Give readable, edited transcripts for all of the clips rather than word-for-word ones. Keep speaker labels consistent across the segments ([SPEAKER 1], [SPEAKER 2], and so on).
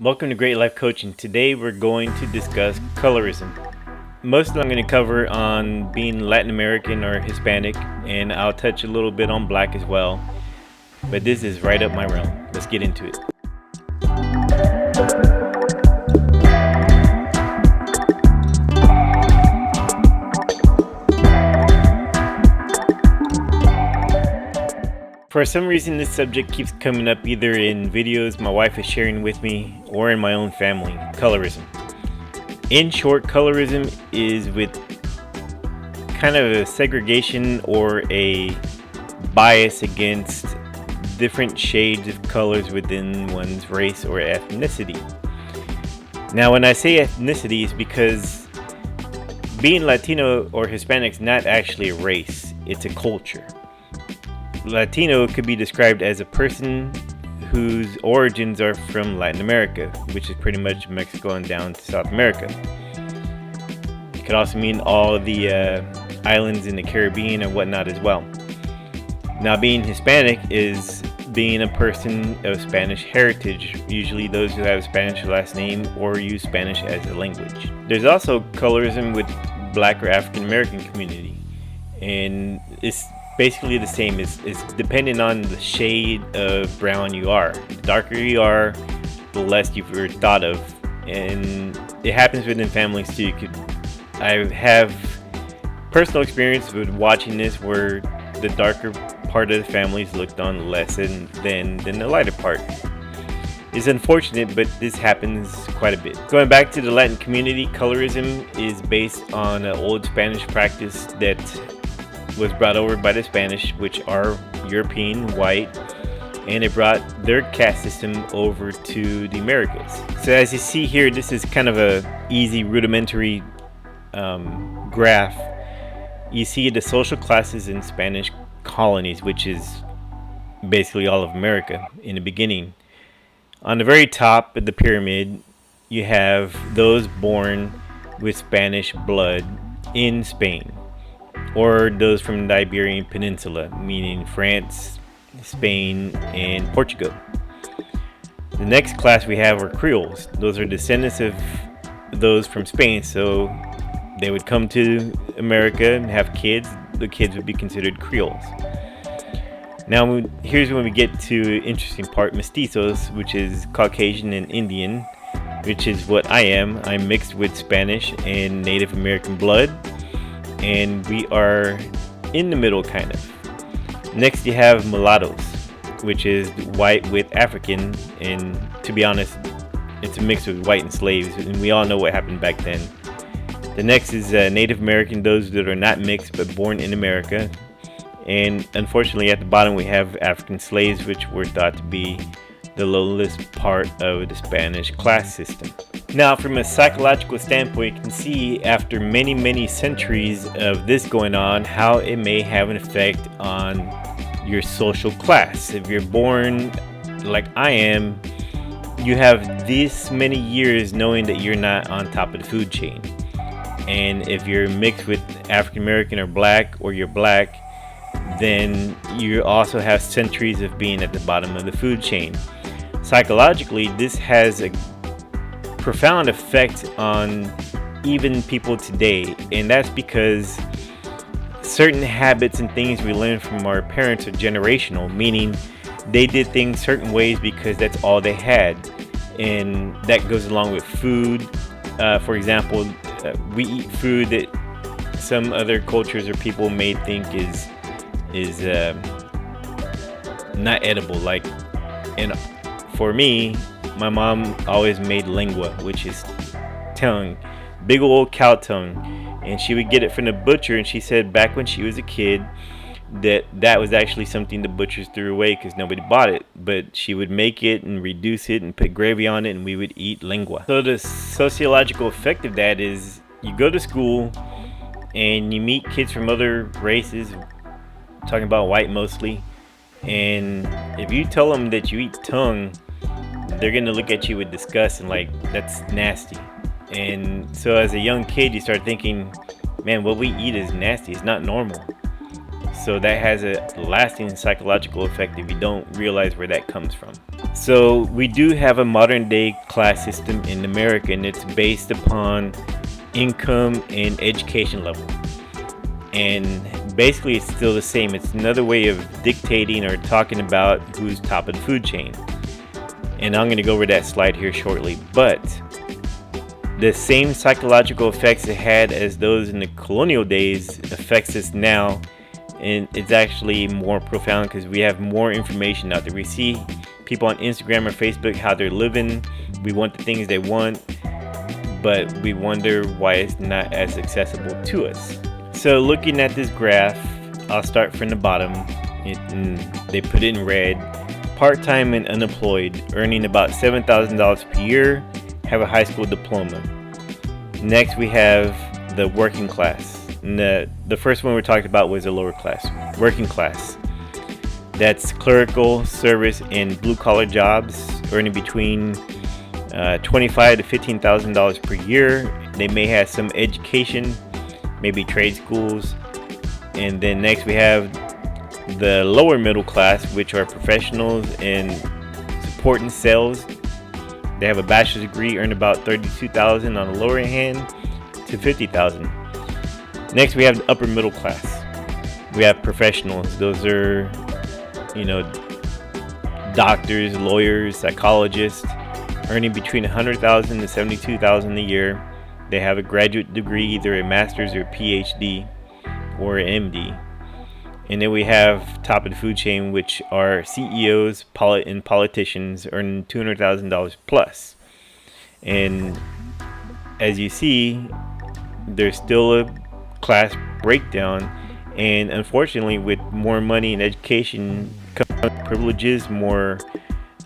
[SPEAKER 1] Welcome to Great Life Coaching. Today we're going to discuss colorism. Mostly I'm going to cover on being Latin American or Hispanic, and I'll touch a little bit on Black as well. But this is right up my realm. Let's get into it. For some reason, this subject keeps coming up either in videos my wife is sharing with me or in my own family. Colorism. In short, colorism is with kind of a segregation or a bias against different shades of colors within one's race or ethnicity. Now, when I say ethnicity, it's because being Latino or Hispanic is not actually a race, it's a culture. Latino could be described as a person whose origins are from Latin America, which is pretty much Mexico and down to South America. It could also mean all the islands in the Caribbean and whatnot as well. Now, being Hispanic is being a person of Spanish heritage, usually those who have a Spanish last name or use Spanish as a language. There's also colorism with Black or African American community, and it's basically the same. It's depending on the shade of brown you are. The darker you are, the less you've ever thought of, and it happens within families too. I have personal experience with watching this where the darker part of the families looked on less than the lighter part. It's unfortunate, but this happens quite a bit. Going back to the Latin community, colorism is based on an old Spanish practice that was brought over by the Spanish, which are European, white, and it brought their caste system over to the Americas. So as you see here, this is kind of a easy rudimentary graph. You see the social classes in Spanish colonies, which is basically all of America in the beginning. On the very top of the pyramid, you have those born with Spanish blood in Spain, or those from the Iberian Peninsula, meaning France, Spain, and Portugal. The next class we have are Creoles. Those are descendants of those from Spain, so they would come to America and have kids. The kids would be considered Creoles. Now, here's when we get to the interesting part, mestizos, which is Caucasian and Indian, which is what I am. I'm mixed with Spanish and Native American blood, and we are in the middle, kind of. Next, you have mulattoes, which is white with African, and to be honest, it's a mix with white and slaves, and we all know what happened back then. The next is Native American, those that are not mixed but born in America. And unfortunately, at the bottom, we have African slaves, which were thought to be the lowest part of the Spanish class system. Now, from a psychological standpoint, you can see after many centuries of this going on, how it may have an effect on your social class. If you're born like I am, you have this many years knowing that you're not on top of the food chain. And if you're mixed with African American or Black, or you're Black, then you also have centuries of being at the bottom of the food chain. Psychologically, this has a profound effect on even people today, and that's because certain habits and things we learn from our parents are generational, meaning they did things certain ways because that's all they had, and that goes along with food. For example, we eat food that some other cultures or people may think is not edible. Like, and for me, my mom always made lengua, which is tongue, big old cow tongue, and she would get it from the butcher, and she said back when she was a kid that was actually something the butchers threw away because nobody bought it, but she would make it and reduce it and put gravy on it, and we would eat lengua. So the sociological effect of that is you go to school and you meet kids from other races, talking about white mostly, and if you tell them that you eat tongue, they're gonna look at you with disgust and like, that's nasty. And so as a young kid, you start thinking, man, what we eat is nasty, it's not normal. So that has a lasting psychological effect if you don't realize where that comes from. So we do have a modern day class system in America, and it's based upon income and education level. And basically it's still the same. It's another way of dictating or talking about who's top of the food chain. And I'm going to go over that slide here shortly. But the same psychological effects it had as those in the colonial days affects us now, and it's actually more profound because we have more information out there. We see people on Instagram or Facebook how they're living. We want the things they want, but we wonder why it's not as accessible to us. So looking at this graph, I'll start from the bottom. They put it in red. Part-time and unemployed, earning about $7,000 per year, have a high school diploma. Next we have the working class. And the first one we talked about was the lower class. Working class. That's clerical, service, and blue-collar jobs, earning between $25,000 to $15,000 per year. They may have some education, maybe trade schools. And then next we have the lower middle class, which are professionals in support and sales. They have a bachelor's degree, earn about $32,000 on the lower hand to $50,000. Next we have the upper middle class. We have professionals. Those are, doctors, lawyers, psychologists, earning between $100,000 to $72,000 a year. They have a graduate degree, either a master's or a PhD or an MD. And then we have top of the food chain, which are CEOs and politicians earning $200,000 plus. And as you see, there's still a class breakdown. And unfortunately, with more money and education comes privileges, more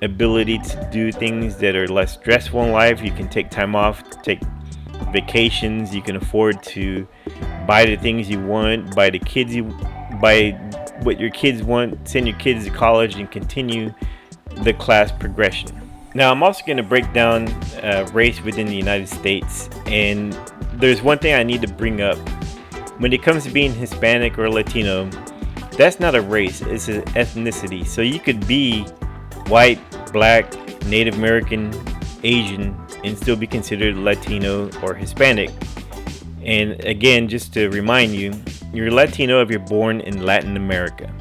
[SPEAKER 1] ability to do things that are less stressful in life. You can take time off, take vacations. You can afford to buy the things you want, buy what your kids want, send your kids to college, and continue the class progression. Now, I'm also going to break down race within the United States, and there's one thing I need to bring up. When it comes to being Hispanic or Latino, that's not a race, it's an ethnicity. So you could be white, black, Native American, Asian, and still be considered Latino or Hispanic. And again, just to remind you, you're Latino if you're born in Latin America.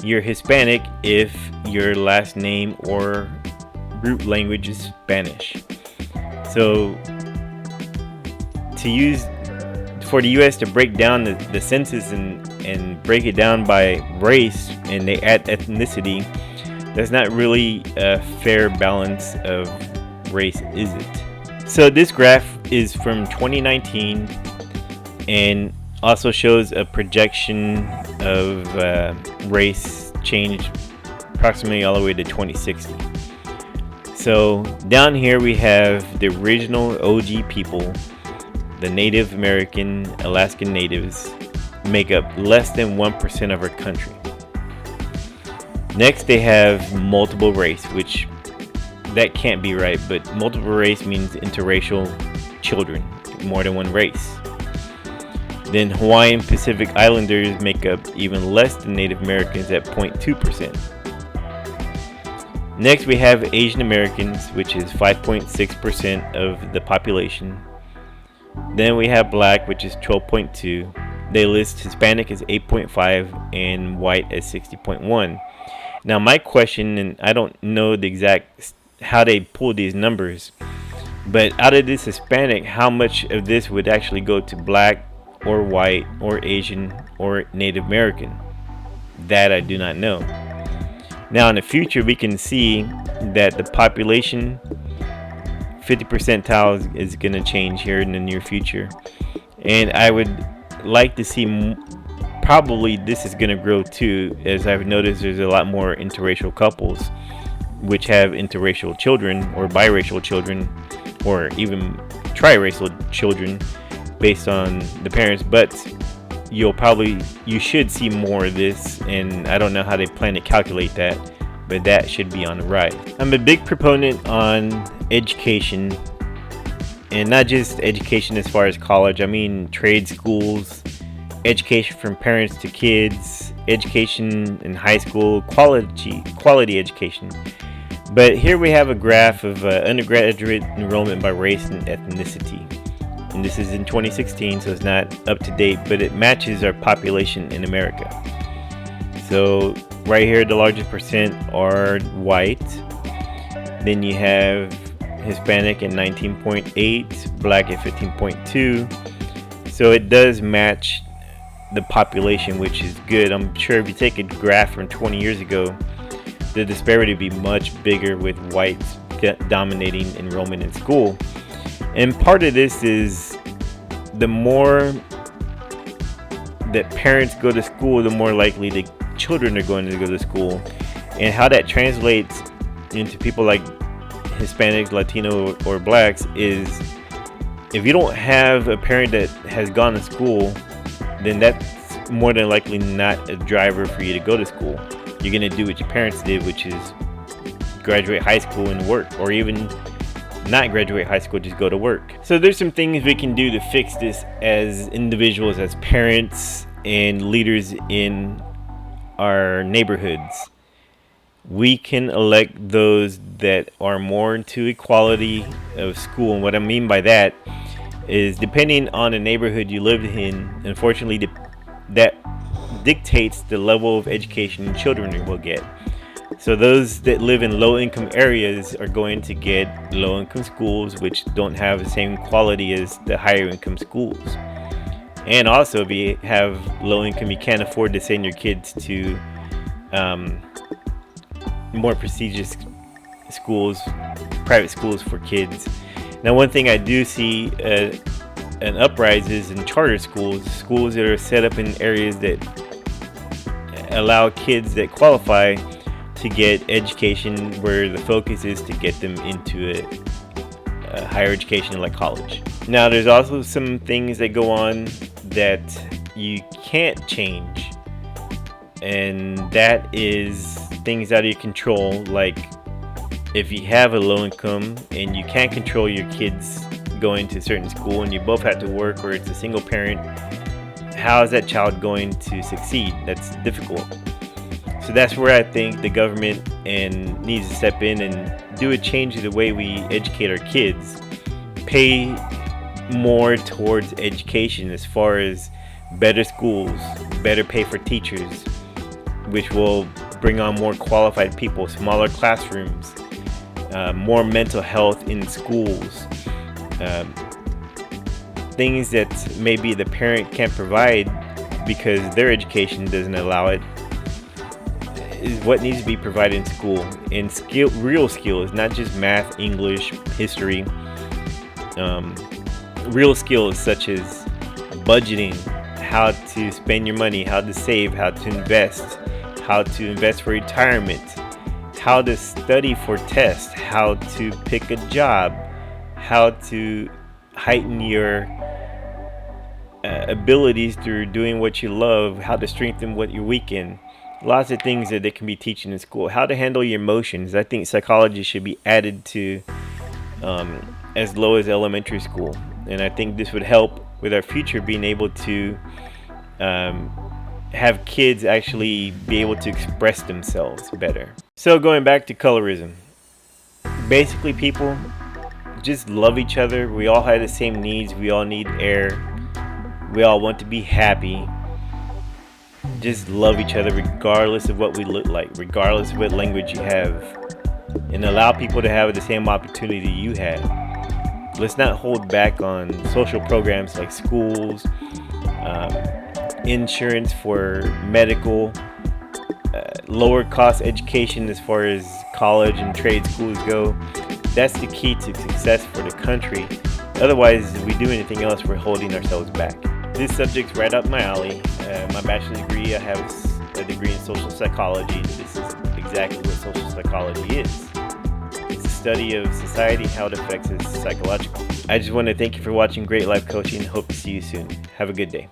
[SPEAKER 1] You're Hispanic if your last name or root language is Spanish. So for the US to break down the census and break it down by race, and they add ethnicity, that's not really a fair balance of race, is it? So this graph is from 2019 and also shows a projection of race change approximately all the way to 2060. So down here we have the original OG people, the Native American, Alaskan Natives, make up less than 1% of our country. Next they have multiple race, which that can't be right, but multiple race means interracial children, more than one race. Then Hawaiian Pacific Islanders make up even less than Native Americans at 0.2%. Next we have Asian Americans, which is 5.6% of the population. Then we have Black, which is 12.2. They list Hispanic as 8.5 and white as 60.1. Now my question, and I don't know the exact how they pull these numbers, but out of this Hispanic, how much of this would actually go to Black or white or Asian or Native American? That I do not know. Now in the future we can see that the population 50 percentile is going to change here in the near future, and I would like to see probably this is going to grow too, as I've noticed there's a lot more interracial couples which have interracial children or biracial children or even triracial children based on the parents. But you should see more of this, and I don't know how they plan to calculate that, but that should be on the rise. I'm a big proponent on education, and not just education as far as college. I mean trade schools, education from parents to kids, education in high school, quality education. But here we have a graph of undergraduate enrollment by race and ethnicity. And this is in 2016, so it's not up to date, but it matches our population in America. So right here, the largest percent are white. Then you have Hispanic at 19.8, Black at 15.2. So it does match the population, which is good. I'm sure if you take a graph from 20 years ago, the disparity would be much bigger with whites dominating enrollment in school. And part of this is the more that parents go to school, the more likely the children are going to go to school. And how that translates into people like Hispanics, Latino, or Blacks is if you don't have a parent that has gone to school, then that's more than likely not a driver for you to go to school. You're going to do what your parents did, which is graduate high school and work, or even not graduate high school, just go to work. So there's some things we can do to fix this as individuals, as parents and leaders in our neighborhoods. We can elect those that are more into equality of school. And what I mean by that is depending on the neighborhood you live in, unfortunately, that dictates the level of education children will get. So those that live in low-income areas are going to get low-income schools, which don't have the same quality as the higher-income schools. And also, if you have low-income, you can't afford to send your kids to more prestigious schools, private schools for kids. Now, one thing I do see an uprise is in charter schools that are set up in areas that allow kids that qualify to get education, where the focus is to get them into a higher education like college. Now, there's also some things that go on that you can't change, and that is things out of your control. Like if you have a low income and you can't control your kids going to a certain school and you both have to work, or it's a single parent, how is that child going to succeed? That's difficult. So that's where I think the government needs to step in and do a change in the way we educate our kids. Pay more towards education as far as better schools, better pay for teachers, which will bring on more qualified people, smaller classrooms, more mental health in schools. Things that maybe the parent can't provide because their education doesn't allow it is what needs to be provided in school. And real skills, not just math, English, history. Real skills such as budgeting, how to spend your money, how to save, how to invest for retirement, how to study for tests, how to pick a job, how to heighten your abilities through doing what you love, how to strengthen what you're weak in. Lots of things that they can be teaching in school. How to handle your emotions. I think psychology should be added to as low as elementary school. And I think this would help with our future being able to have kids actually be able to express themselves better. So going back to colorism. Basically, people just love each other. We all have the same needs. We all need air. We all want to be happy. Just love each other regardless of what we look like, regardless of what language you have, and allow people to have the same opportunity you have. Let's not hold back on social programs like schools, insurance for medical, lower cost education as far as college and trade schools go. That's the key to success for the country. Otherwise, if we do anything else, we're holding ourselves back. This subject's right up my alley. My bachelor's degree, I have a degree in social psychology. This is exactly what social psychology is. It's a study of society, how it affects us psychologically. I just want to thank you for watching Great Life Coaching. Hope to see you soon. Have a good day.